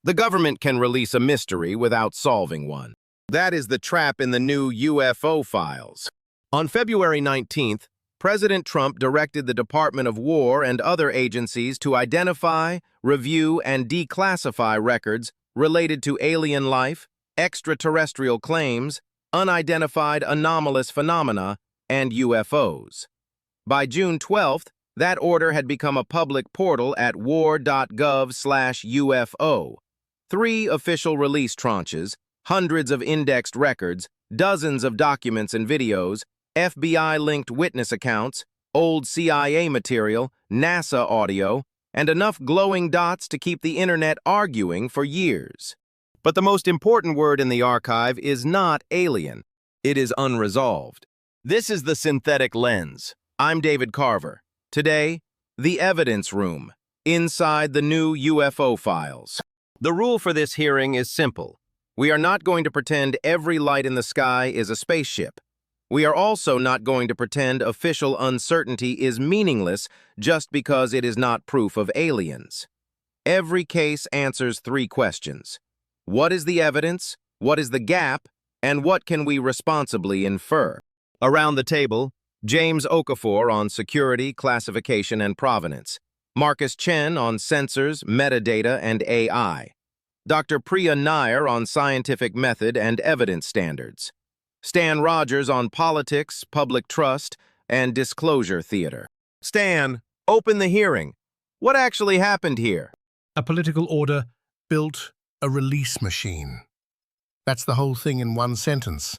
The government can release a mystery without solving one. That is the trap in the new UFO files. On February 19th, President Trump directed the Department of War and other agencies to identify, review, and declassify records related to alien life, extraterrestrial claims, unidentified anomalous phenomena, and UFOs. By June 12th, that order had become a public portal at WAR.GOV/UFO. 3 official release tranches, hundreds of indexed records, dozens of documents and videos, FBI-linked witness accounts, old CIA material, NASA audio, and enough glowing dots to keep the internet arguing for years. But the most important word in the archive is not alien. It is unresolved. This is the Synthetic Lens. I'm David Carver. Today, the evidence room, inside the new UFO files. The rule for this hearing is simple. We are not going to pretend every light in the sky is a spaceship. We are also not going to pretend official uncertainty is meaningless just because it is not proof of aliens. Every case answers 3 questions. What is the evidence? What is the gap? And what can we responsibly infer? Around the table, James Okafor on security, classification, and provenance. Marcus Chen on sensors, metadata, and AI. Dr. Priya Nair on scientific method and evidence standards. Stan Rogers on politics, public trust, and disclosure theater. Stan, open the hearing. What actually happened here? A political order built a release machine. That's the whole thing in one sentence.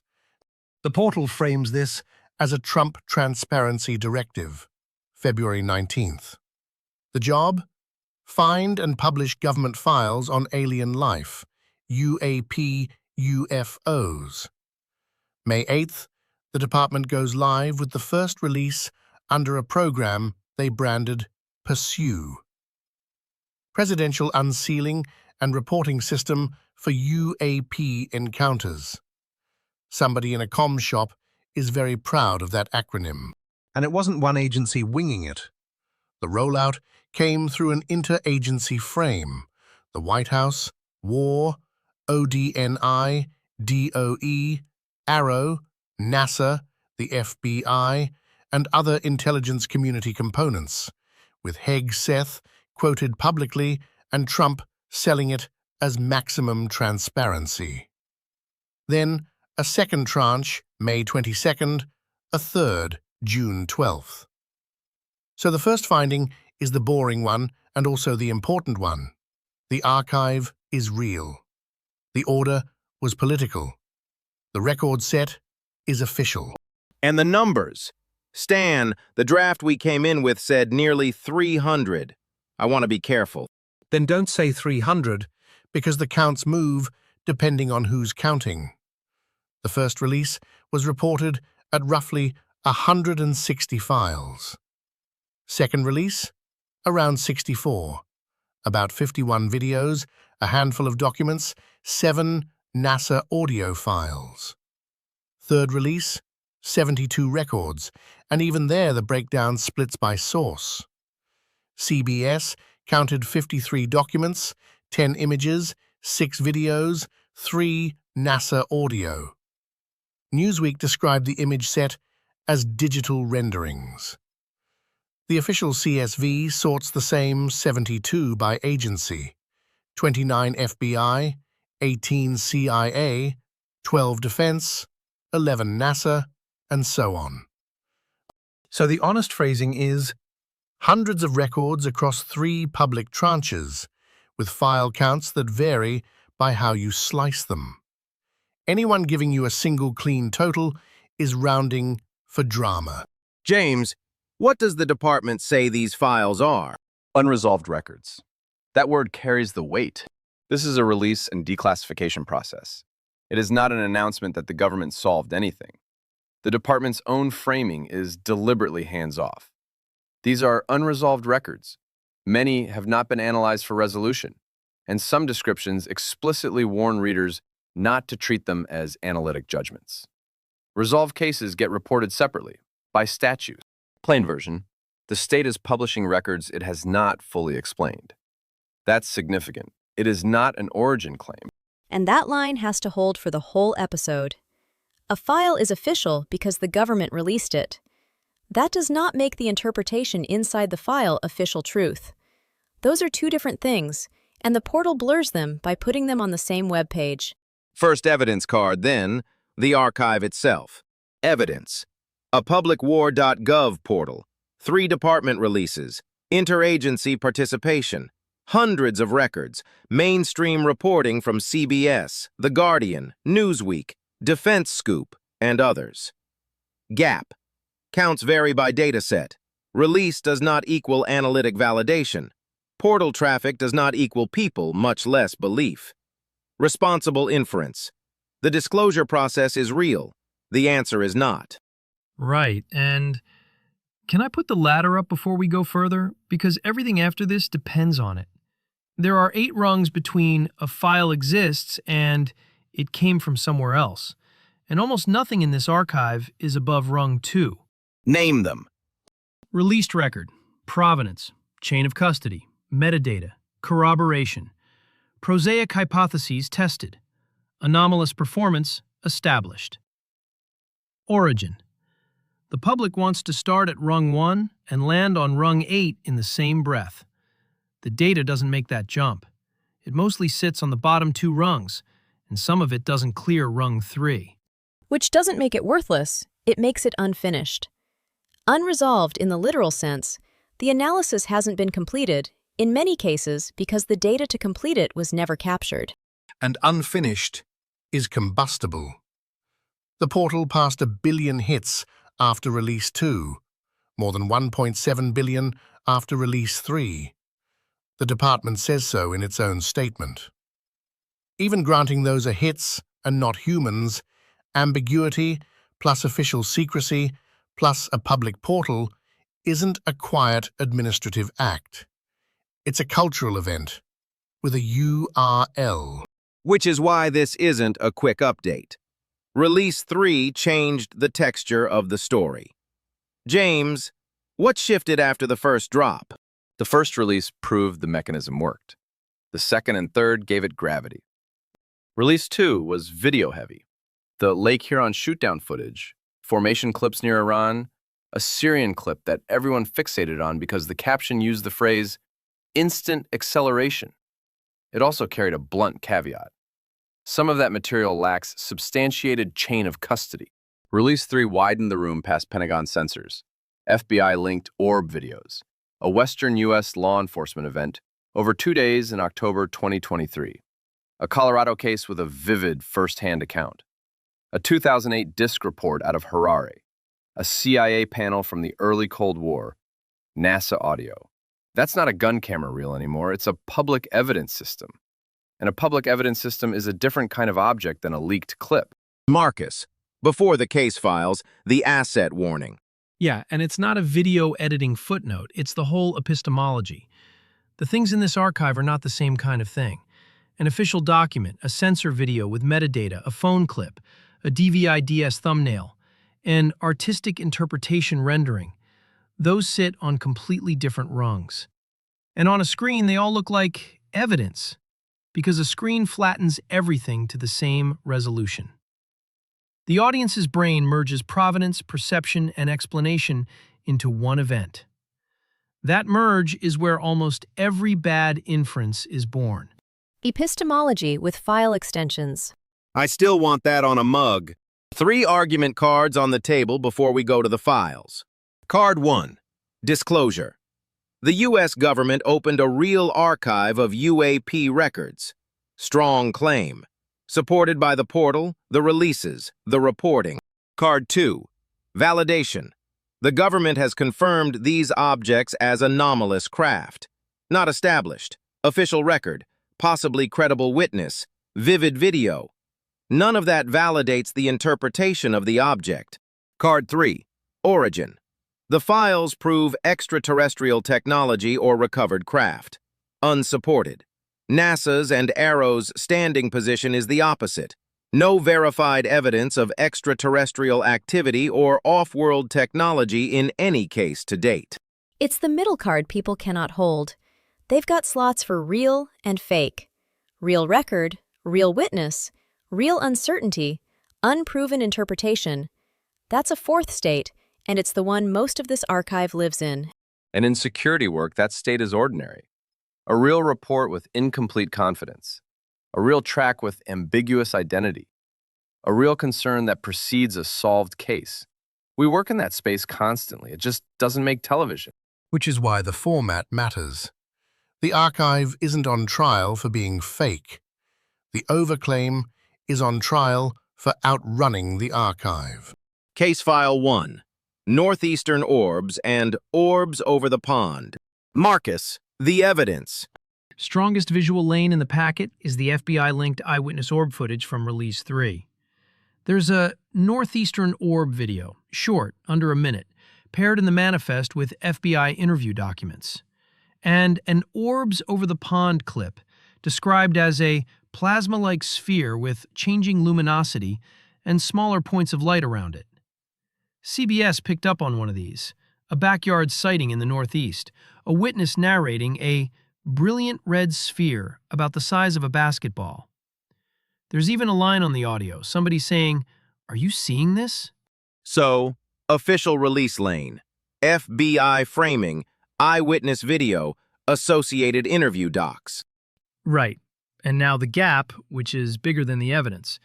The portal frames this as a Trump transparency directive, February 19th. The job? Find and publish government files on alien life, UAP UFOs. May 8th, the department goes live with the first release under a program they branded Pursue. Presidential Unsealing and Reporting System for UAP Encounters. Somebody in a comm shop is very proud of that acronym. And it wasn't one agency winging it. The rollout came through an interagency frame. The White House, WAR, ODNI, DOE, AARO, NASA, the FBI, and other intelligence community components, with Hegseth quoted publicly and Trump selling it as maximum transparency. Then a second tranche, May 22nd, a third, June 12th. So the first finding is the boring one and also the important one. The archive is real. The order was political. The record set is official. And the numbers. Stan, the draft we came in with said nearly 300. I want to be careful. Then don't say 300. Because the counts move depending on who's counting. The first release was reported at roughly 160 files. Second release, around 64. About 51 videos, a handful of documents, 7 NASA audio files. Third release, 72 records, and even there the breakdown splits by source. CBS counted 53 documents, 10 images, 6 videos, 3 NASA audio. Newsweek described the image set as digital renderings. The official CSV sorts the same 72 by agency, 29 FBI, 18 CIA, 12 Defense, 11 NASA, and so on. So the honest phrasing is Hundreds of records across 3 public tranches, with file counts that vary by how you slice them. Anyone giving you a single clean total is rounding for drama. James, what does the department say these files are? Unresolved records. That word carries the weight. This is a release and declassification process. It is not an announcement that the government solved anything. The department's own framing is deliberately hands-off. These are unresolved records. Many have not been analyzed for resolution, and some descriptions explicitly warn readers not to treat them as analytic judgments. Resolved cases get reported separately, by statute. Plain version, the state is publishing records it has not fully explained. That's significant. It is not an origin claim. And that line has to hold for the whole episode. A file is official because the government released it. That does not make the interpretation inside the file official truth. Those are two different things, and the portal blurs them by putting them on the same web page. First evidence card, then, the archive itself. Evidence. A public WAR.GOV portal. 3 department releases. Interagency participation. Hundreds of records. Mainstream reporting from CBS, The Guardian, Newsweek, Defense Scoop, and others. Gap. Counts vary by dataset. Release does not equal analytic validation. Portal traffic does not equal people, much less belief. Responsible inference. The disclosure process is real. The answer is not. Right, and can I put the ladder up before we go further? Because everything after this depends on it. There are 8 rungs between a file exists and it came from somewhere else. And almost nothing in this archive is above rung 2. Name them. Released record, provenance, chain of custody, metadata, corroboration, prosaic hypotheses tested, anomalous performance established. Origin. The public wants to start at rung 1 and land on rung 8 in the same breath. The data doesn't make that jump. It mostly sits on the bottom 2 rungs, and some of it doesn't clear rung 3. Which doesn't make it worthless, it makes it unfinished. Unresolved in the literal sense, the analysis hasn't been completed, in many cases because the data to complete it was never captured. And unfinished is combustible. The portal passed 1 billion hits after Release 2, more than 1.7 billion after Release 3. The department says so in its own statement. Even granting those are hits and not humans, ambiguity plus official secrecy plus a public portal isn't a quiet administrative act. It's a cultural event with a URL. Which is why this isn't a quick update. Release 3 changed the texture of the story. James, what shifted after the first drop? The first release proved the mechanism worked. The second and third gave it gravity. Release 2 was video-heavy. The Lake Huron shoot-down footage, formation clips near Iran, a Syrian clip that everyone fixated on because the caption used the phrase, instant acceleration. It also carried a blunt caveat. Some of that material lacks substantiated chain of custody. Release 3 widened the room past Pentagon sensors, FBI-linked orb videos, a Western U.S. law enforcement event over 2 days in October 2023, a Colorado case with a vivid first-hand account, a 2008 disk report out of Harare, a CIA panel from the early Cold War, NASA audio. That's not a gun camera reel anymore, it's a public evidence system. And a public evidence system is a different kind of object than a leaked clip. Marcus, before the case files, the asset warning. Yeah, and it's not a video editing footnote, it's the whole epistemology. The things in this archive are not the same kind of thing. An official document, a sensor video with metadata, a phone clip, a DVIDS thumbnail, and artistic interpretation rendering. Those sit on completely different rungs. And on a screen, they all look like evidence, because a screen flattens everything to the same resolution. The audience's brain merges provenance, perception, and explanation into one event. That merge is where almost every bad inference is born. Epistemology with file extensions. I still want that on a mug. 3 argument cards on the table before we go to the files. Card 1. Disclosure. The U.S. government opened a real archive of UAP records. Strong claim. Supported by the portal, the releases, the reporting. Card 2. Validation. The government has confirmed these objects as anomalous craft. Not established. Official record. Possibly credible witness. Vivid video. None of that validates the interpretation of the object. Card 3. Origin. The files prove extraterrestrial technology or recovered craft. Unsupported. NASA's and AARO's standing position is the opposite. No verified evidence of extraterrestrial activity or off-world technology in any case to date. It's the middle card people cannot hold. They've got slots for real and fake. real record, real witness, real uncertainty, unproven interpretation. That's a fourth state, and it's the one most of this archive lives in. And in security work, that state is ordinary. A real report with incomplete confidence. A real track with ambiguous identity. A real concern that precedes a solved case. We work in that space constantly. It just doesn't make television. Which is why the format matters. The archive isn't on trial for being fake. The overclaim is on trial for outrunning the archive. Case File 1. Northeastern Orbs and Orbs Over the Pond. Marcus, the evidence. Strongest visual lane in the packet is the FBI-linked eyewitness orb footage from Release 3. There's a Northeastern orb video, short, under a minute, paired in the manifest with FBI interview documents, and an Orbs Over the Pond clip, described as a plasma-like sphere with changing luminosity and smaller points of light around it. CBS picked up on one of these, a backyard sighting in the Northeast, a witness narrating a brilliant red sphere about the size of a basketball. There's even a line on the audio, somebody saying, "Are you seeing this?" So, official release lane. FBI framing, eyewitness video, associated interview docs. Right. And now the gap, which is bigger than the evidence.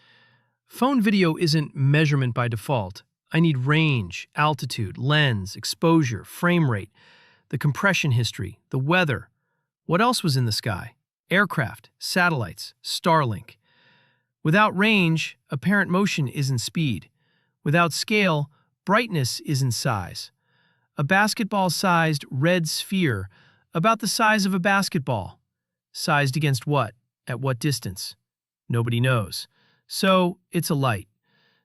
Phone video isn't measurement by default. I need range, altitude, lens, exposure, frame rate, the compression history, the weather. What else was in the sky? Aircraft, satellites, Starlink. Without range, apparent motion isn't speed. Without scale, brightness isn't size. A basketball-sized red sphere, about the size of a basketball. Sized against what? At what distance? Nobody knows. So, it's a light.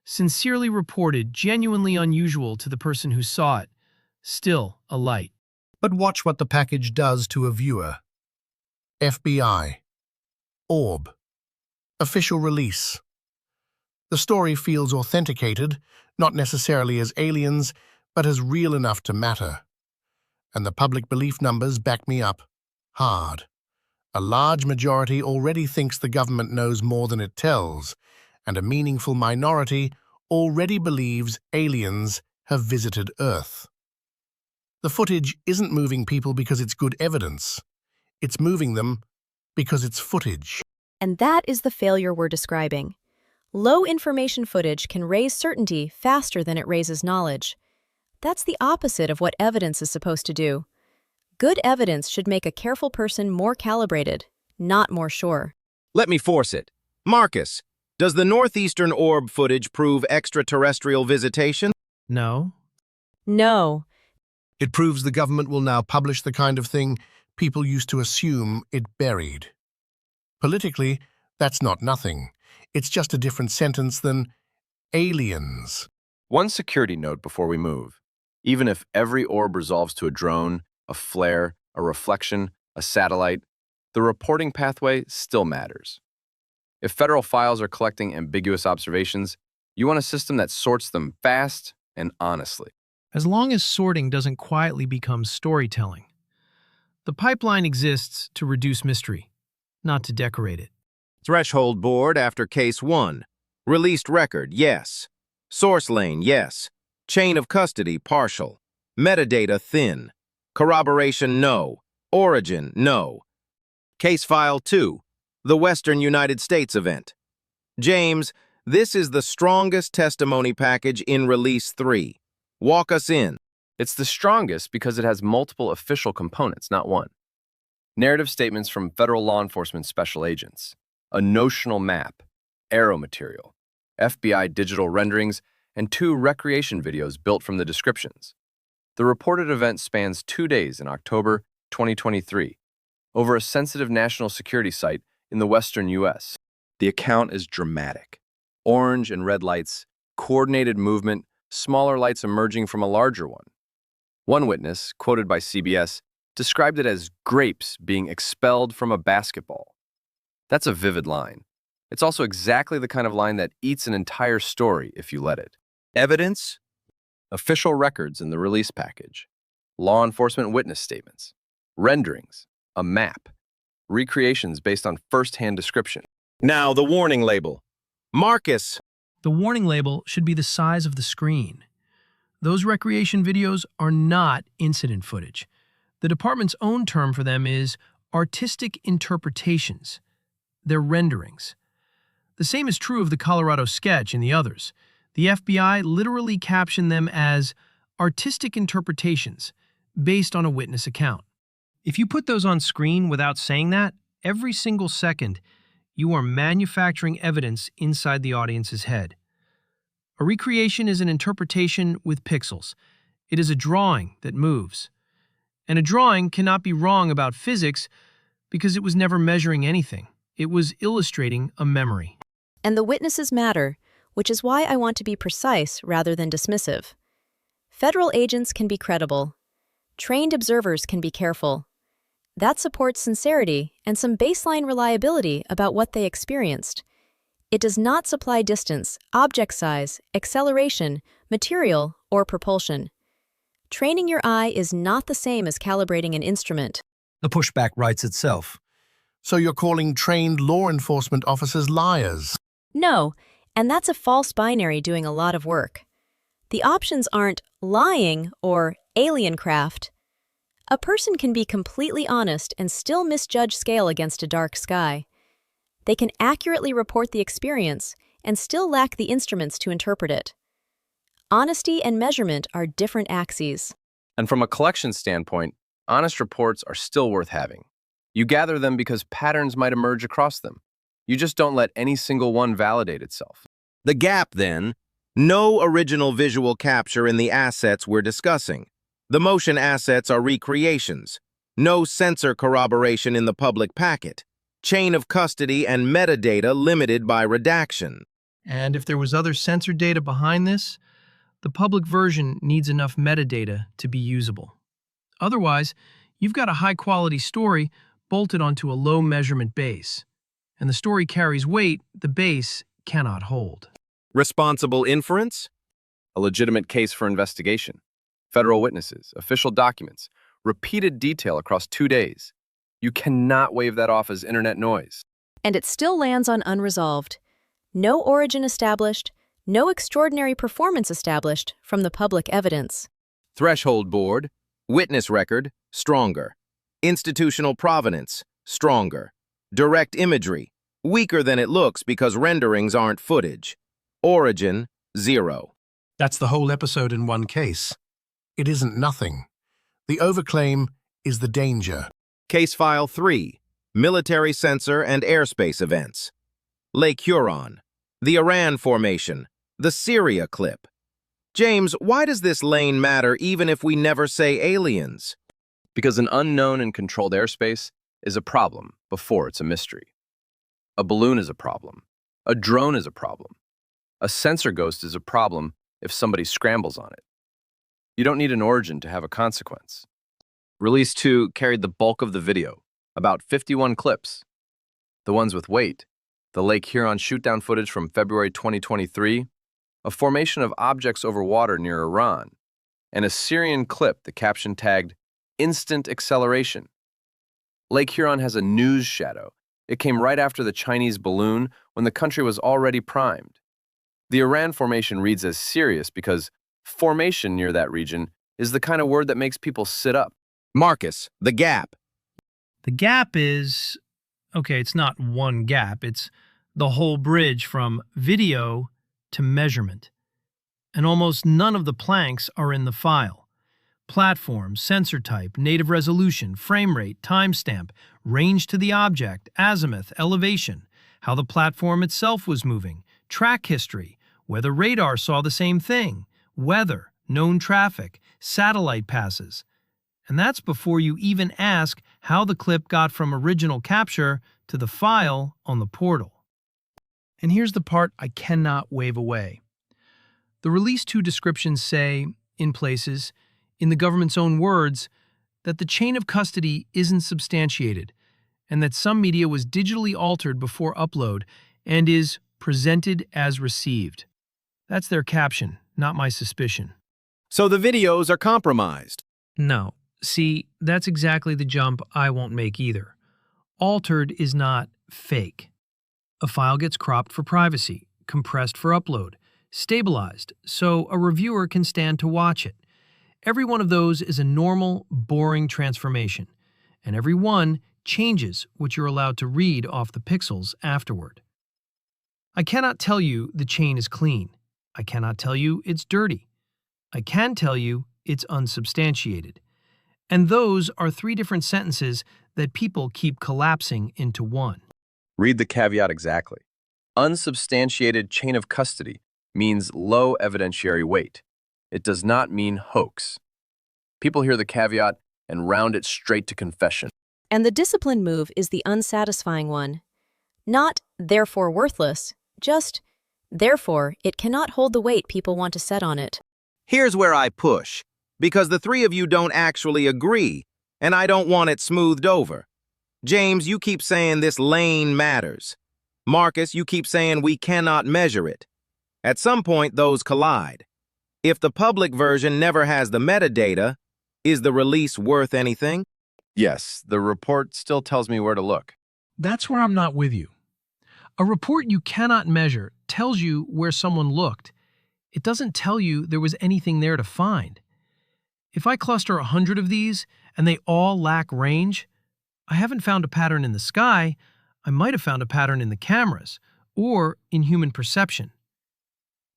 Sincerely reported, genuinely unusual to the person who saw it. Still a light. But watch what the package does to a viewer. FBI. Orb. Official release. The story feels authenticated, not necessarily as aliens, but as real enough to matter. And the public belief numbers back me up. Hard. A large majority already thinks the government knows more than it tells, and a meaningful minority already believes aliens have visited Earth. The footage isn't moving people because it's good evidence. It's moving them because it's footage. And that is the failure we're describing. Low information footage can raise certainty faster than it raises knowledge. That's the opposite of what evidence is supposed to do. Good evidence should make a careful person more calibrated, not more sure. Let me force it. Marcus, does the Northeastern orb footage prove extraterrestrial visitation? No. No. It proves the government will now publish the kind of thing people used to assume it buried. Politically, that's not nothing. It's just a different sentence than aliens. One security note before we move. Even if every orb resolves to a drone, a flare, a reflection, a satellite, the reporting pathway still matters. If federal files are collecting ambiguous observations, you want a system that sorts them fast and honestly. As long as sorting doesn't quietly become storytelling. The pipeline exists to reduce mystery, not to decorate it. Threshold board after case 1. Released record, yes. Source lane, yes. Chain of custody, partial. Metadata, thin. Corroboration, no. Origin, no. Case file 2. The Western United States event. James, this is the strongest testimony package in Release 3. Walk us in. It's the strongest because it has multiple official components, not one. Narrative statements from federal law enforcement special agents, a notional map, AARO material, FBI digital renderings, and 2 recreation videos built from the descriptions. The reported event spans 2 days in October 2023 over a sensitive national security site in the western U.S. The account is dramatic. Orange and red lights, coordinated movement, smaller lights emerging from a larger one. One witness, quoted by CBS, described it as grapes being expelled from a basketball. That's a vivid line. It's also exactly the kind of line that eats an entire story if you let it. Evidence? Official records in the release package, law enforcement witness statements, renderings, a map, recreations based on first-hand description. Now the warning label. Marcus. The warning label should be the size of the screen. Those recreation videos are not incident footage. The department's own term for them is artistic interpretations. They're renderings. The same is true of the Colorado sketch and the others. The FBI literally captioned them as artistic interpretations based on a witness account. If you put those on screen without saying that, every single second, you are manufacturing evidence inside the audience's head. A recreation is an interpretation with pixels. It is a drawing that moves. And a drawing cannot be wrong about physics because it was never measuring anything. It was illustrating a memory. And the witnesses matter, which is why I want to be precise rather than dismissive. Federal agents can be credible. Trained observers can be careful. That supports sincerity and some baseline reliability about what they experienced. It does not supply distance, object size, acceleration, material, or propulsion. Training your eye is not the same as calibrating an instrument. The pushback writes itself. So you're calling trained law enforcement officers liars? No, and that's a false binary doing a lot of work. The options aren't lying or alien craft. A person can be completely honest and still misjudge scale against a dark sky. They can accurately report the experience and still lack the instruments to interpret it. Honesty and measurement are different axes. And from a collection standpoint, honest reports are still worth having. You gather them because patterns might emerge across them. You just don't let any single one validate itself. The gap, then. No original visual capture in the assets we're discussing. The motion assets are recreations. No sensor corroboration in the public packet. Chain of custody and metadata limited by redaction. And if there was other sensor data behind this, the public version needs enough metadata to be usable. Otherwise, you've got a high-quality story bolted onto a low measurement base. And the story carries weight the base cannot hold. Responsible inference? A legitimate case for investigation. Federal witnesses, official documents, repeated detail across 2 days. You cannot wave that off as internet noise. And it still lands on unresolved. No origin established, no extraordinary performance established from the public evidence. Threshold board. Witness record, stronger. Institutional provenance, stronger. Direct imagery, weaker than it looks because renderings aren't footage. Origin, 0. That's the whole episode in one case. It isn't nothing. The overclaim is the danger. Case File 3, Military Sensor and Airspace Events. Lake Huron, the Iran Formation, the Syria clip. James, why does this lane matter even if we never say aliens? Because an unknown and controlled airspace is a problem before it's a mystery. A balloon is a problem. A drone is a problem. A sensor ghost is a problem if somebody scrambles on it. You don't need an origin to have a consequence. Release 2 carried the bulk of the video, about 51 clips. The ones with weight, the Lake Huron shoot-down footage from February 2023, a formation of objects over water near Iran, and a Syrian clip the caption tagged, "Instant Acceleration." Lake Huron has a news shadow. It came right after the Chinese balloon when the country was already primed. The Iran formation reads as serious because formation near that region is the kind of word that makes people sit up. Marcus, the gap. The gap is, okay, it's not one gap, it's the whole bridge from video to measurement. And almost none of the planks are in the file. Platform, sensor type, native resolution, frame rate, timestamp, range to the object, azimuth, elevation, how the platform itself was moving, track history, whether radar saw the same thing, weather, known traffic, satellite passes. And that's before you even ask how the clip got from original capture to the file on the portal. And here's the part I cannot wave away. The Release 2 descriptions say, in places, in the government's own words, that the chain of custody isn't substantiated, and that some media was digitally altered before upload and is presented as received. That's their caption, not my suspicion. So the videos are compromised. No. See, that's exactly the jump I won't make either. Altered is not fake. A file gets cropped for privacy, compressed for upload, stabilized so a reviewer can stand to watch it. Every one of those is a normal, boring transformation, and every one changes what you're allowed to read off the pixels afterward. I cannot tell you the chain is clean. I cannot tell you it's dirty. I can tell you it's unsubstantiated. And those are three different sentences that people keep collapsing into one. Read the caveat exactly. Unsubstantiated chain of custody means low evidentiary weight. It does not mean hoax. People hear the caveat and round it straight to confession. And the discipline move is the unsatisfying one. Not, therefore worthless, just, therefore it cannot hold the weight people want to set on it. Here's where I push, because the three of you don't actually agree, and I don't want it smoothed over. James, you keep saying this lane matters. Marcus, you keep saying we cannot measure it. At some point, those collide. If the public version never has the metadata, is the release worth anything? Yes, the report still tells me where to look. That's where I'm not with you. A report you cannot measure tells you where someone looked. It doesn't tell you there was anything there to find. If I cluster 100 of these and they all lack range, I haven't found a pattern in the sky. I might have found a pattern in the cameras or in human perception.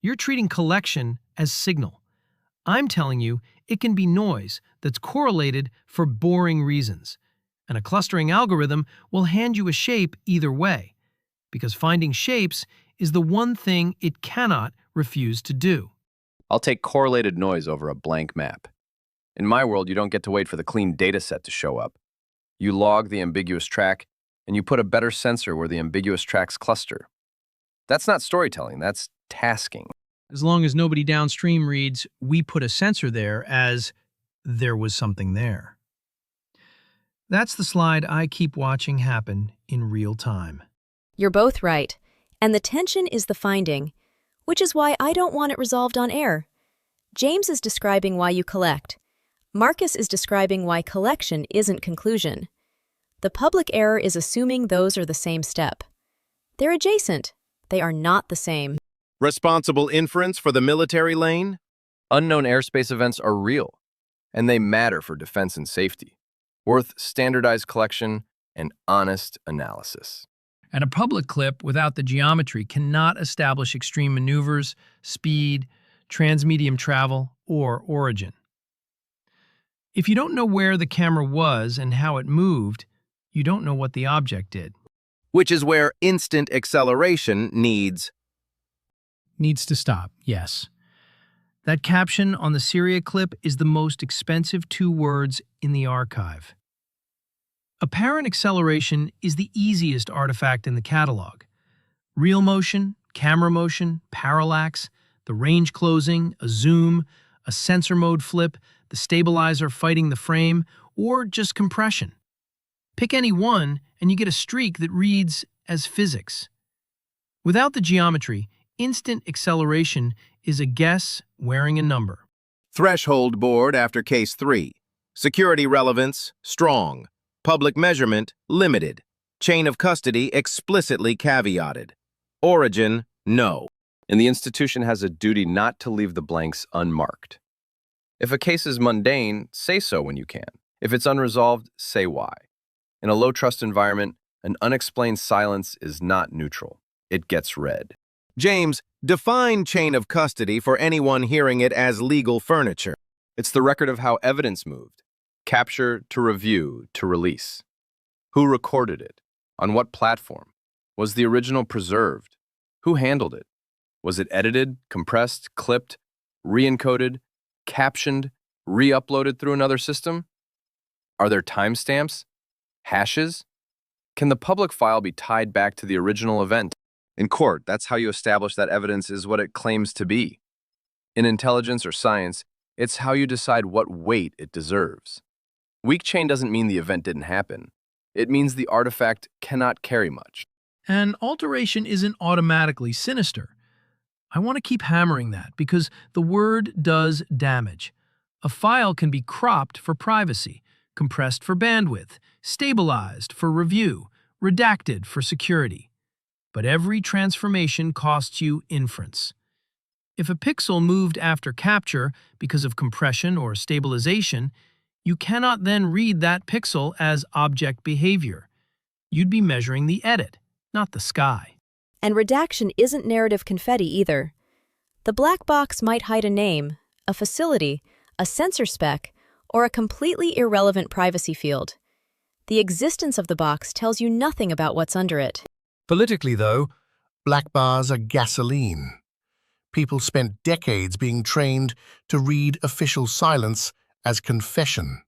You're treating collection as signal. I'm telling you it can be noise that's correlated for boring reasons, and a clustering algorithm will hand you a shape either way, because finding shapes is the one thing it cannot refuse to do. I'll take correlated noise over a blank map. In my world, you don't get to wait for the clean data set to show up. You log the ambiguous track, and you put a better sensor where the ambiguous tracks cluster. That's not storytelling, that's tasking. As long as nobody downstream reads, we put a sensor there as there was something there. That's the slide I keep watching happen in real time. You're both right, and the tension is the finding, which is why I don't want it resolved on air. James is describing why you collect. Marcus is describing why collection isn't conclusion. The public error is assuming those are the same step. They're adjacent. They are not the same. Responsible inference for the military lane? Unknown airspace events are real, and they matter for defense and safety, worth standardized collection and honest analysis. And a public clip without the geometry cannot establish extreme maneuvers, speed, transmedium travel, or origin. If you don't know where the camera was and how it moved, you don't know what the object did. Which is where instant acceleration needs Needs to stop, yes. That caption on the Syria clip is the most expensive 2 words in the archive. Apparent acceleration is the easiest artifact in the catalog. Real motion, camera motion, parallax, the range closing, a zoom, a sensor mode flip, the stabilizer fighting the frame, or just compression. Pick any one and you get a streak that reads as physics. Without the geometry, instant acceleration is a guess wearing a number. threshold board after case 3. Security relevance, strong. Public measurement, limited. Chain of custody explicitly caveated. Origin, no. And the institution has a duty not to leave the blanks unmarked. If a case is mundane, say so when you can. If it's unresolved, say why. In a low-trust environment, an unexplained silence is not neutral. It gets read. James, define chain of custody for anyone hearing it as legal furniture. It's the record of how evidence moved. Capture to review to release. Who recorded it? On what platform? Was the original preserved? Who handled it? Was it edited, compressed, clipped, re-encoded, captioned, re-uploaded through another system? Are there timestamps? Hashes? Can the public file be tied back to the original event? In court, that's how you establish that evidence is what it claims to be. In intelligence or science, it's how you decide what weight it deserves. Weak chain doesn't mean the event didn't happen. It means the artifact cannot carry much. And alteration isn't automatically sinister. I want to keep hammering that because the word does damage. A file can be cropped for privacy, compressed for bandwidth, stabilized for review, redacted for security. But every transformation costs you inference. If a pixel moved after capture because of compression or stabilization, you cannot then read that pixel as object behavior. You'd be measuring the edit, not the sky. And redaction isn't narrative confetti either. The black box might hide a name, a facility, a sensor spec, or a completely irrelevant privacy field. The existence of the box tells you nothing about what's under it. Politically, though, black bars are gasoline. People spent decades being trained to read official silence as confession.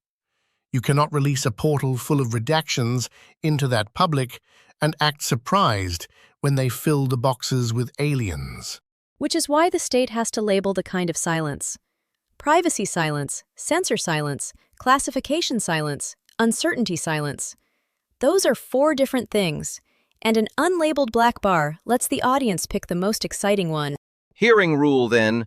You cannot release a portal full of redactions into that public and act surprised when they fill the boxes with aliens. Which is why the state has to label the kind of silence. Privacy silence, censor silence, classification silence, uncertainty silence. Those are 4 different things, and an unlabeled black bar lets the audience pick the most exciting one. Hearing rule, then.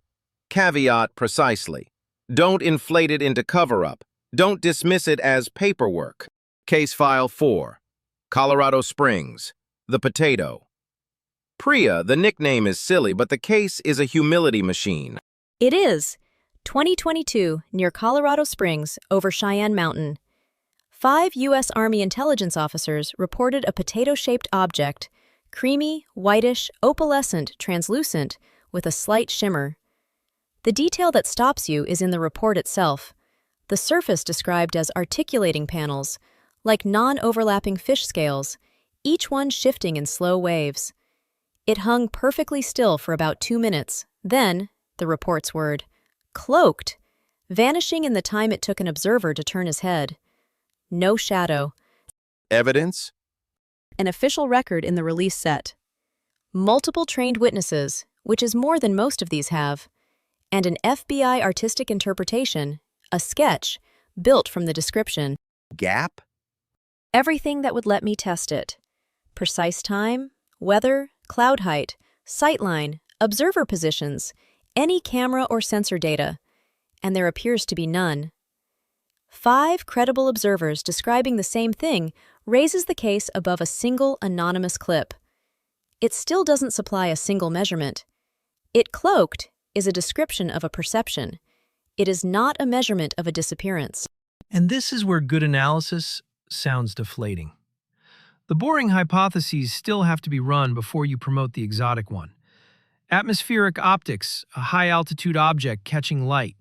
Caveat precisely. Don't inflate it into cover-up. Don't dismiss it as paperwork. Case File 4. Colorado Springs. The Potato. Priya, the nickname is silly, but the case is a humility machine. It is. 2022, near Colorado Springs, over Cheyenne Mountain. 5 U.S. Army intelligence officers reported a potato-shaped object, creamy, whitish, opalescent, translucent, with a slight shimmer. The detail that stops you is in the report itself. The surface described as articulating panels, like non-overlapping fish scales, each one shifting in slow waves. It hung perfectly still for about 2 minutes, then, the report's word, cloaked, vanishing in the time it took an observer to turn his head. No shadow. Evidence? An official record in the release set. Multiple trained witnesses, which is more than most of these have, and an FBI artistic interpretation, a sketch, built from the description. Gap? Everything that would let me test it. Precise time, weather, cloud height, sightline, observer positions, any camera or sensor data, and there appears to be none. 5 credible observers describing the same thing raises the case above a single anonymous clip. It still doesn't supply a single measurement. It cloaked is a description of a perception. It is not a measurement of a disappearance. And this is where good analysis sounds deflating. The boring hypotheses still have to be run before you promote the exotic one. Atmospheric optics, a high-altitude object catching light.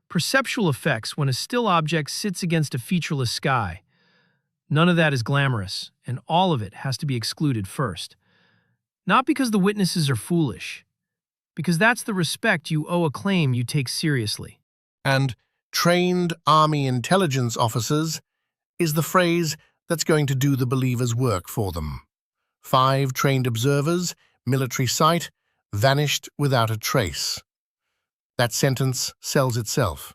Perceptual effects when a still object sits against a featureless sky. None of that is glamorous, and all of it has to be excluded first. Not because the witnesses are foolish, because that's the respect you owe a claim you take seriously. And trained Army intelligence officers is the phrase that's going to do the believers' work for them. 5 trained observers, military site, vanished without a trace. That sentence sells itself.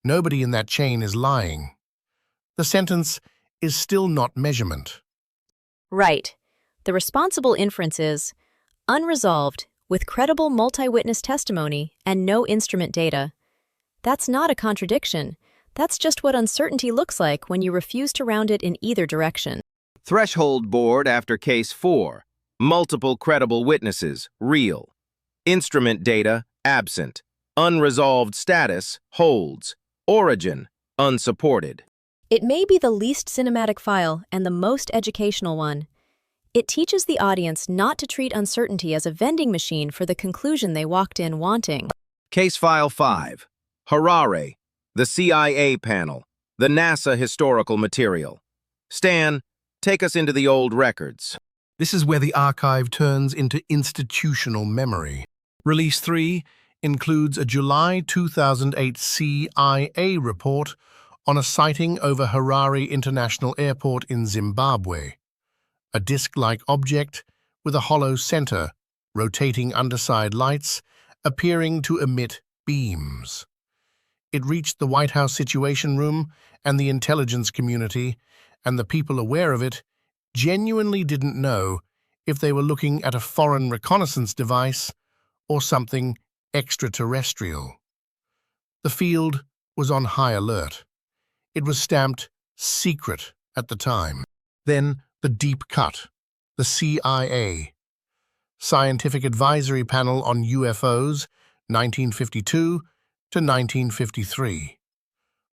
Nobody in that chain is lying. The sentence is still not measurement. Right. The responsible inference is unresolved, with credible multi-witness testimony and no instrument data. That's not a contradiction. That's just what uncertainty looks like when you refuse to round it in either direction. Threshold board after Case 4. Multiple credible witnesses, real. Instrument data, absent. Unresolved status, holds. Origin, unsupported. It may be the least cinematic file and the most educational one. It teaches the audience not to treat uncertainty as a vending machine for the conclusion they walked in wanting. Case File 5. Harare, the CIA panel, the NASA historical material. Stan, take us into the old records. This is where the archive turns into institutional memory. Release 3 includes a July 2008 CIA report on a sighting over Harare International Airport in Zimbabwe. A disc-like object with a hollow center, rotating underside lights, appearing to emit beams. It reached the White House Situation Room and the intelligence community, and the people aware of it genuinely didn't know if they were looking at a foreign reconnaissance device or something extraterrestrial. The field was on high alert. It was stamped secret at the time. Then The Deep Cut, the CIA. Scientific Advisory Panel on UFOs, 1952 to 1953.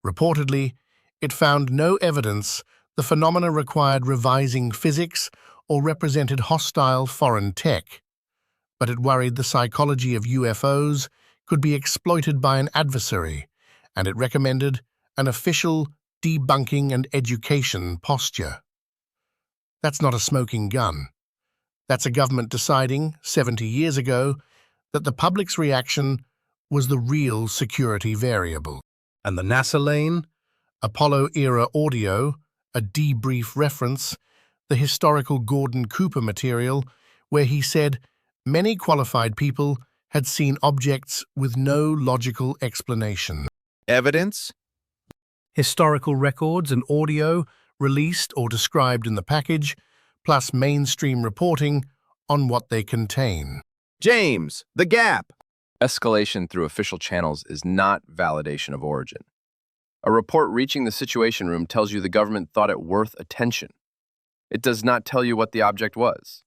Reportedly, it found no evidence the phenomena required revising physics or represented hostile foreign tech, but it worried the psychology of UFOs could be exploited by an adversary, and it recommended an official debunking and education posture. That's not a smoking gun. That's a government deciding, 70 years ago, that the public's reaction was the real security variable. And the NASA lane? Apollo-era audio, a debrief reference, the historical Gordon Cooper material, where he said many qualified people had seen objects with no logical explanation. Evidence? Historical records and audio released or described in the package, plus mainstream reporting on what they contain. James, the gap. Escalation through official channels is not validation of origin. A report reaching the Situation Room tells you the government thought it worth attention. It does not tell you what the object was.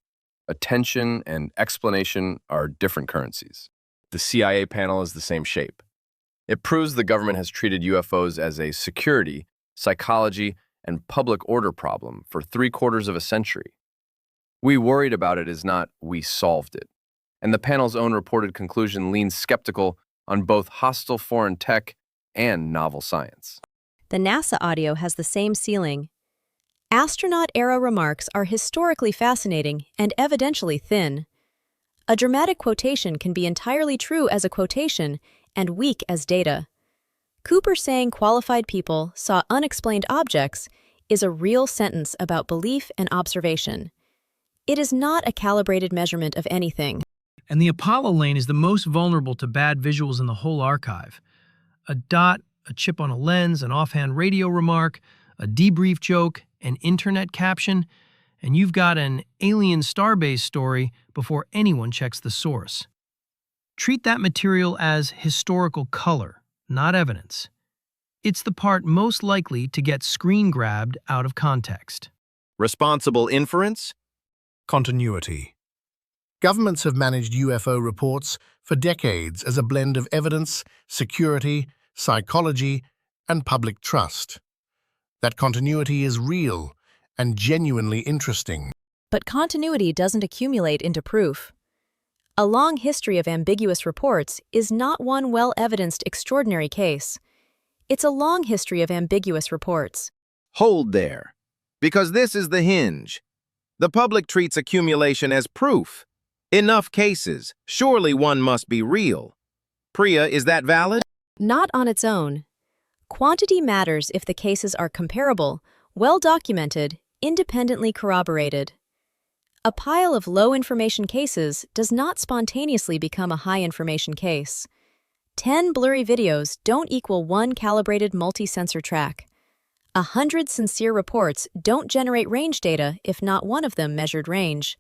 Attention and explanation are different currencies. The CIA panel is the same shape. It proves the government has treated UFOs as a security, psychology, and public order problem for 3/4 of a century. We worried about it is not we solved it. And the panel's own reported conclusion leans skeptical on both hostile foreign tech and novel science. The NASA audio has the same ceiling. Astronaut-era remarks are historically fascinating and evidentially thin. A dramatic quotation can be entirely true as a quotation and weak as data. Cooper saying qualified people saw unexplained objects is a real sentence about belief and observation. It is not a calibrated measurement of anything. And the Apollo lane is the most vulnerable to bad visuals in the whole archive. A dot, a chip on a lens, an offhand radio remark, a debrief joke, an internet caption, and you've got an alien starbase story before anyone checks the source. Treat that material as historical color, not evidence. It's the part most likely to get screen grabbed out of context. Responsible inference? Continuity. Governments have managed UFO reports for decades as a blend of evidence, security, psychology, and public trust. That continuity is real and genuinely interesting. But continuity doesn't accumulate into proof. A long history of ambiguous reports is not one well-evidenced extraordinary case. It's a long history of ambiguous reports. Hold there. Because this is the hinge. The public treats accumulation as proof. Enough cases. Surely one must be real. Priya, is that valid? Not on its own. Quantity matters if the cases are comparable, well-documented, independently corroborated. A pile of low-information cases does not spontaneously become a high-information case. 10 blurry videos don't equal 1 calibrated multi-sensor track. 100 sincere reports don't generate range data if not one of them measured range.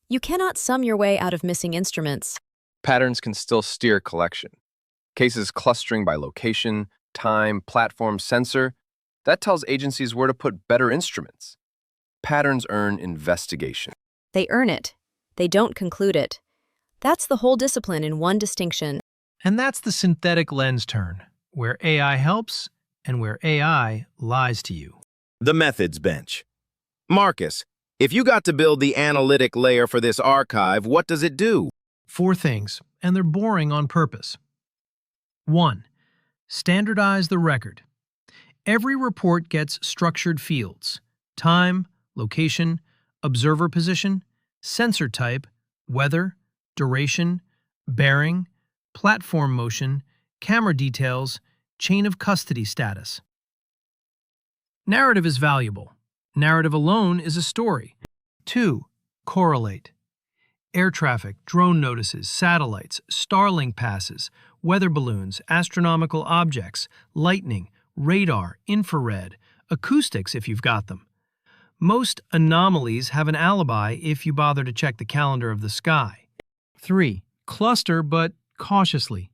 You cannot sum your way out of missing instruments. Patterns can still steer collection. Cases clustering by location, time, platform, sensor, that tells agencies where to put better instruments. Patterns earn investigation. They earn it. They don't conclude it. That's the whole discipline in one distinction. And that's the synthetic lens turn, where AI helps and where AI lies to you. The methods bench. Marcus, if you got to build the analytic layer for this archive, what does it do? 4 things, and they're boring on purpose. 1. Standardize the record. Every report gets structured fields: time, location, observer position, sensor type, weather, duration, bearing, platform motion, camera details, chain of custody status. Narrative is valuable. Narrative alone is a story. 2. Correlate. Air traffic, drone notices, satellites, Starlink passes, weather balloons, astronomical objects, lightning, radar, infrared, acoustics if you've got them. Most anomalies have an alibi if you bother to check the calendar of the sky. 3. Cluster, but cautiously.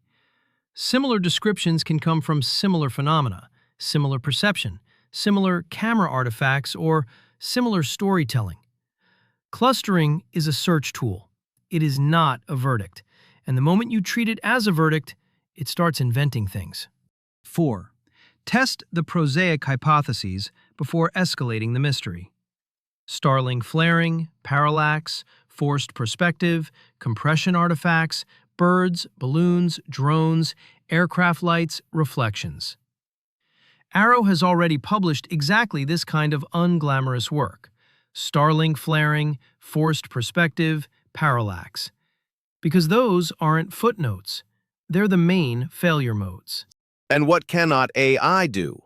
Similar descriptions can come from similar phenomena, similar perception, similar camera artifacts, or similar storytelling. Clustering is a search tool. It is not a verdict, and the moment you treat it as a verdict, it starts inventing things. 4. Test the prosaic hypotheses before escalating the mystery. Starling flaring, parallax, forced perspective, compression artifacts, birds, balloons, drones, aircraft lights, reflections. AARO has already published exactly this kind of unglamorous work. Starling flaring, forced perspective, parallax. Because those aren't footnotes. They're the main failure modes. And what cannot AI do?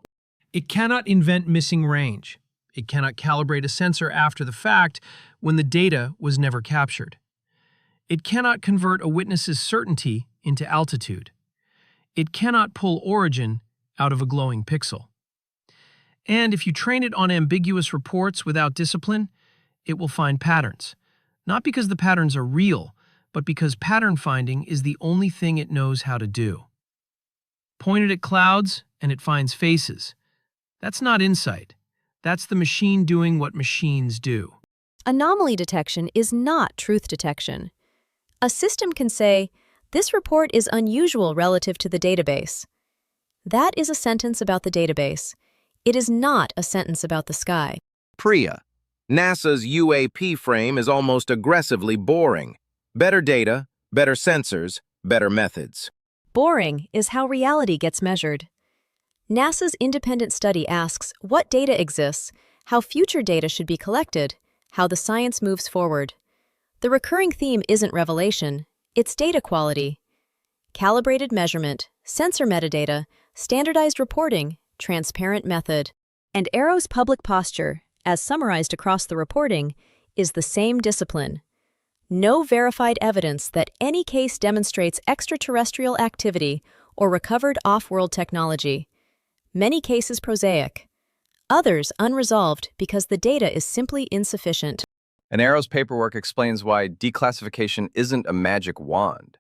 It cannot invent missing range. It cannot calibrate a sensor after the fact when the data was never captured. It cannot convert a witness's certainty into altitude. It cannot pull origin out of a glowing pixel. And if you train it on ambiguous reports without discipline, it will find patterns. Not because the patterns are real, but because pattern finding is the only thing it knows how to do. Point it at clouds and it finds faces. That's not insight. That's the machine doing what machines do. Anomaly detection is not truth detection. A system can say, "This report is unusual relative to the database." That is a sentence about the database. It is not a sentence about the sky. Priya. NASA's UAP frame is almost aggressively boring. Better data, better sensors, better methods. Boring is how reality gets measured. NASA's independent study asks what data exists, how future data should be collected, how the science moves forward. The recurring theme isn't revelation, it's data quality. Calibrated measurement, sensor metadata, standardized reporting, transparent method. And AARO's public posture, as summarized across the reporting, is the same discipline. No verified evidence that any case demonstrates extraterrestrial activity or recovered off-world technology. Many cases prosaic. Others unresolved because the data is simply insufficient. And AARO's paperwork explains why declassification isn't a magic wand.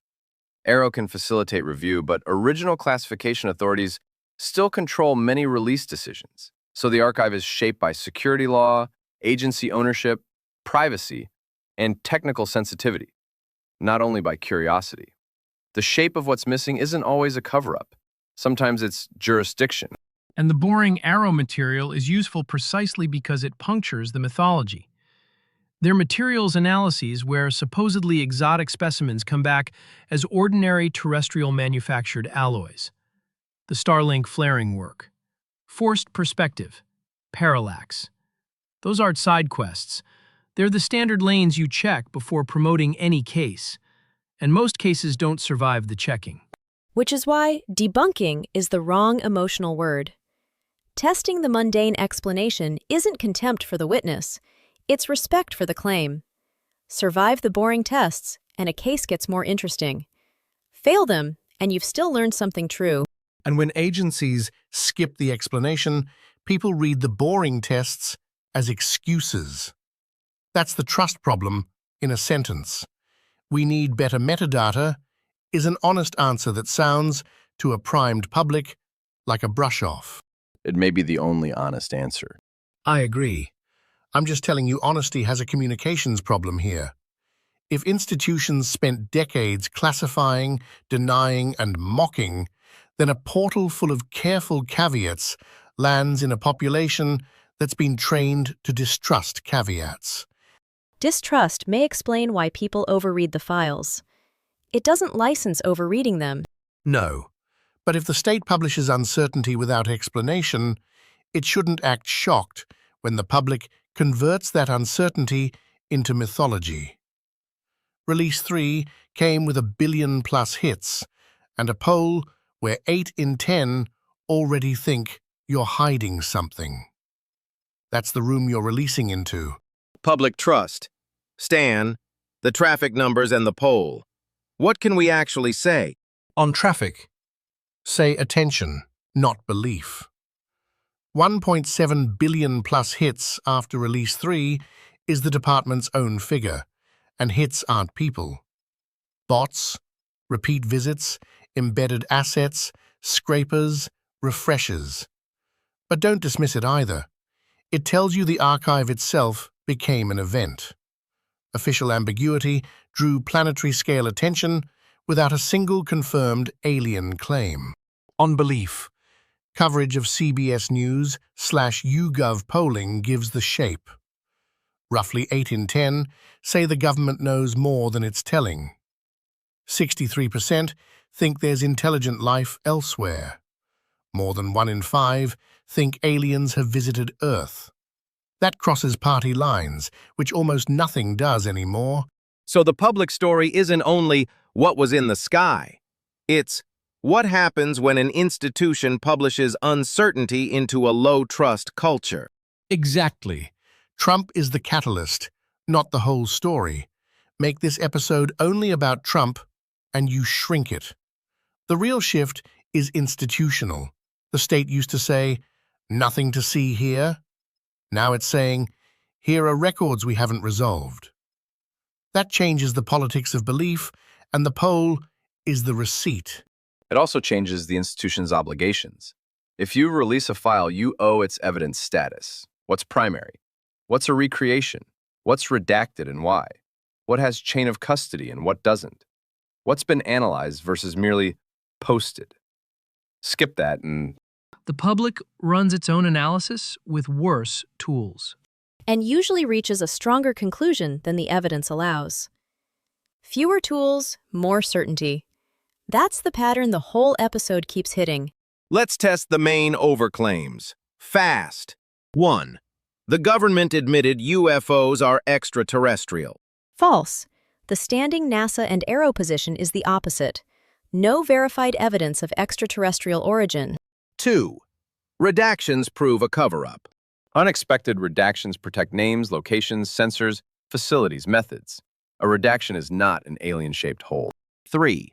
AARO can facilitate review, but original classification authorities still control many release decisions. So the archive is shaped by security law, agency ownership, privacy, and technical sensitivity, not only by curiosity. The shape of what's missing isn't always a cover-up. Sometimes it's jurisdiction. And the boring AARO material is useful precisely because it punctures the mythology. They're materials analyses where supposedly exotic specimens come back as ordinary terrestrial manufactured alloys. The Starlink flaring work. Forced perspective. Parallax. Those aren't side quests. They're the standard lanes you check before promoting any case. And most cases don't survive the checking. Which is why debunking is the wrong emotional word. Testing the mundane explanation isn't contempt for the witness, it's respect for the claim. Survive the boring tests, and a case gets more interesting. Fail them, and you've still learned something true. And when agencies skip the explanation, people read the boring tests as excuses. That's the trust problem in a sentence. "We need better metadata" is an honest answer that sounds, to a primed public, like a brush-off. It may be the only honest answer. I agree. I'm just telling you honesty has a communications problem here. If institutions spent decades classifying, denying, and mocking, then a portal full of careful caveats lands in a population that's been trained to distrust caveats. Distrust may explain why people overread the files. It doesn't license overreading them. No. But if the state publishes uncertainty without explanation, it shouldn't act shocked when the public converts that uncertainty into mythology. Release 3 came with 1 billion-plus hits, and a poll where 8 in 10 already think you're hiding something. That's the room you're releasing into. Public trust. Stan, the traffic numbers and the poll. What can we actually say? On traffic. Say attention, not belief. 1.7 billion-plus hits after Release 3 is the department's own figure, and hits aren't people. Bots, repeat visits, embedded assets, scrapers, refreshers. But don't dismiss it either. It tells you the archive itself became an event. Official ambiguity drew planetary-scale attention without a single confirmed alien claim. On belief. Coverage of CBS News/YouGov polling gives the shape. Roughly 8 in 10 say the government knows more than it's telling. 63% think there's intelligent life elsewhere. More than 1 in 5 think aliens have visited Earth. That crosses party lines, which almost nothing does anymore. So the public story isn't only what was in the sky. It's what happens when an institution publishes uncertainty into a low-trust culture. Exactly. Trump is the catalyst, not the whole story. Make this episode only about Trump, and you shrink it. The real shift is institutional. The state used to say, "Nothing to see here." Now it's saying, "Here are records we haven't resolved." That changes the politics of belief, and the poll is the receipt. It also changes the institution's obligations. If you release a file, you owe its evidence status. What's primary? What's a recreation? What's redacted and why? What has chain of custody and what doesn't? What's been analyzed versus merely posted? Skip that and The public runs its own analysis with worse tools. And usually reaches a stronger conclusion than the evidence allows. Fewer tools, more certainty. That's the pattern the whole episode keeps hitting. Let's test the main overclaims. Fast. 1. The government admitted UFOs are extraterrestrial. False. The standing NASA and AARO position is the opposite. No verified evidence of extraterrestrial origin. 2. Redactions prove a cover-up. unexpected redactions protect names, locations, sensors, facilities, methods. A redaction is not an alien-shaped hole. 3.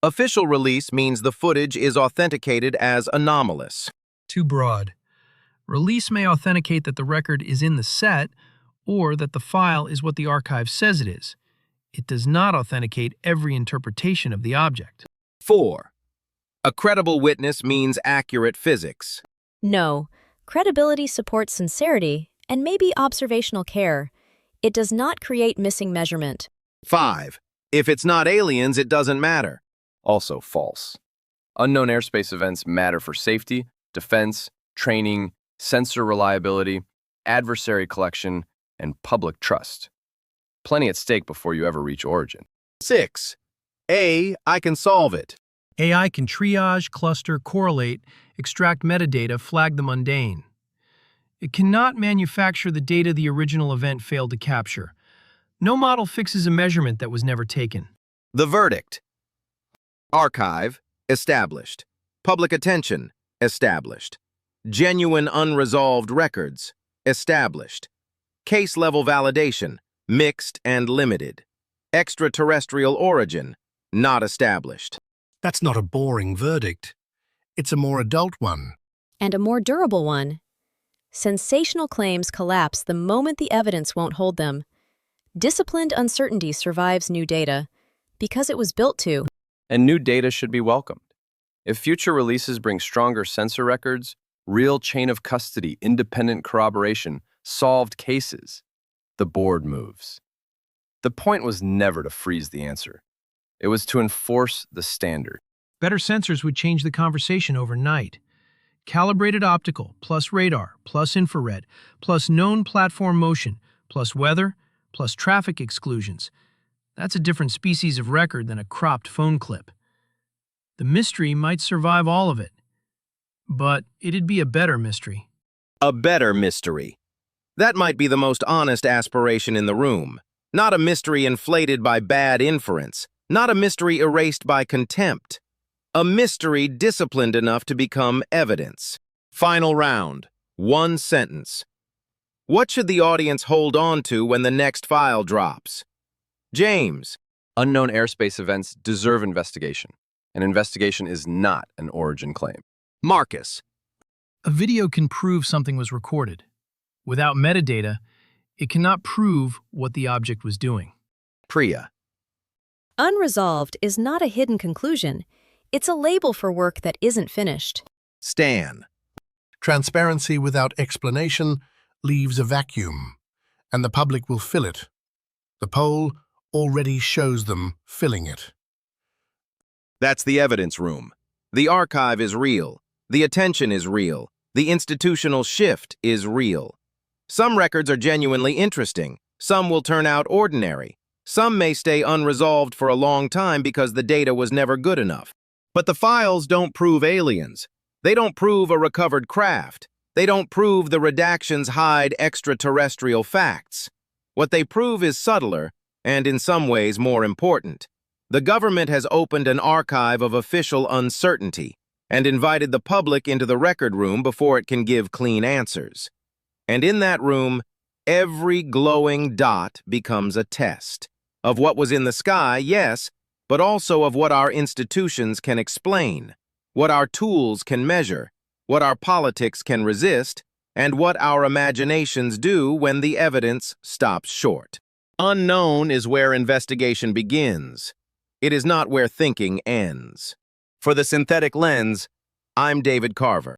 Official release means the footage is authenticated as anomalous. Too broad. Release may authenticate that the record is in the set or that the file is what the archive says it is. It does not authenticate every interpretation of the object. 4. A credible witness means accurate physics. No. Credibility supports sincerity and maybe observational care. It does not create missing measurement. 5. If it's not aliens, it doesn't matter. Also false. Unknown airspace events matter for safety, defense, training, sensor reliability, adversary collection, and public trust. Plenty at stake before you ever reach origin. 6. I can solve it. AI can triage, cluster, correlate, extract metadata, flag the mundane. It cannot manufacture the data the original event failed to capture. No model fixes a measurement that was never taken. The verdict. Archive, established. Public attention, established. Genuine unresolved records, established. Case-level validation, mixed and limited. Extraterrestrial origin, not established. That's not a boring verdict. It's a more adult one. And a more durable one. Sensational claims collapse the moment the evidence won't hold them. Disciplined uncertainty survives new data because it was built to. And new data should be welcomed. If future releases bring stronger sensor records, real chain of custody, independent corroboration, solved cases, the board moves. The point was never to freeze the answer. It was to enforce the standard. Better sensors would change the conversation overnight. Calibrated optical, plus radar, plus infrared, plus known platform motion, plus weather, plus traffic exclusions. That's a different species of record than a cropped phone clip. The mystery might survive all of it, but it'd be a better mystery. A better mystery. That might be the most honest aspiration in the room. Not a mystery inflated by bad inference. Not a mystery erased by contempt. A mystery disciplined enough to become evidence. Final round. One sentence. What should the audience hold on to when the next file drops? James. Unknown airspace events deserve investigation. An investigation is not an origin claim. Marcus. A video can prove something was recorded. Without metadata, it cannot prove what the object was doing. Priya. Unresolved is not a hidden conclusion. It's a label for work that isn't finished. Stan. Transparency without explanation leaves a vacuum, and the public will fill it. The poll already shows them filling it. That's the evidence room. The archive is real. The attention is real. The institutional shift is real. Some records are genuinely interesting. Some will turn out ordinary. Some may stay unresolved for a long time because the data was never good enough. But the files don't prove aliens. They don't prove a recovered craft. They don't prove the redactions hide extraterrestrial facts. What they prove is subtler and in some ways more important. The government has opened an archive of official uncertainty and invited the public into the record room before it can give clean answers. And in that room, every glowing dot becomes a test of what was in the sky, yes, but also of what our institutions can explain, what our tools can measure, what our politics can resist, and what our imaginations do when the evidence stops short. Unknown is where investigation begins. It is not where thinking ends. For the Synthetic Lens, I'm David Carver.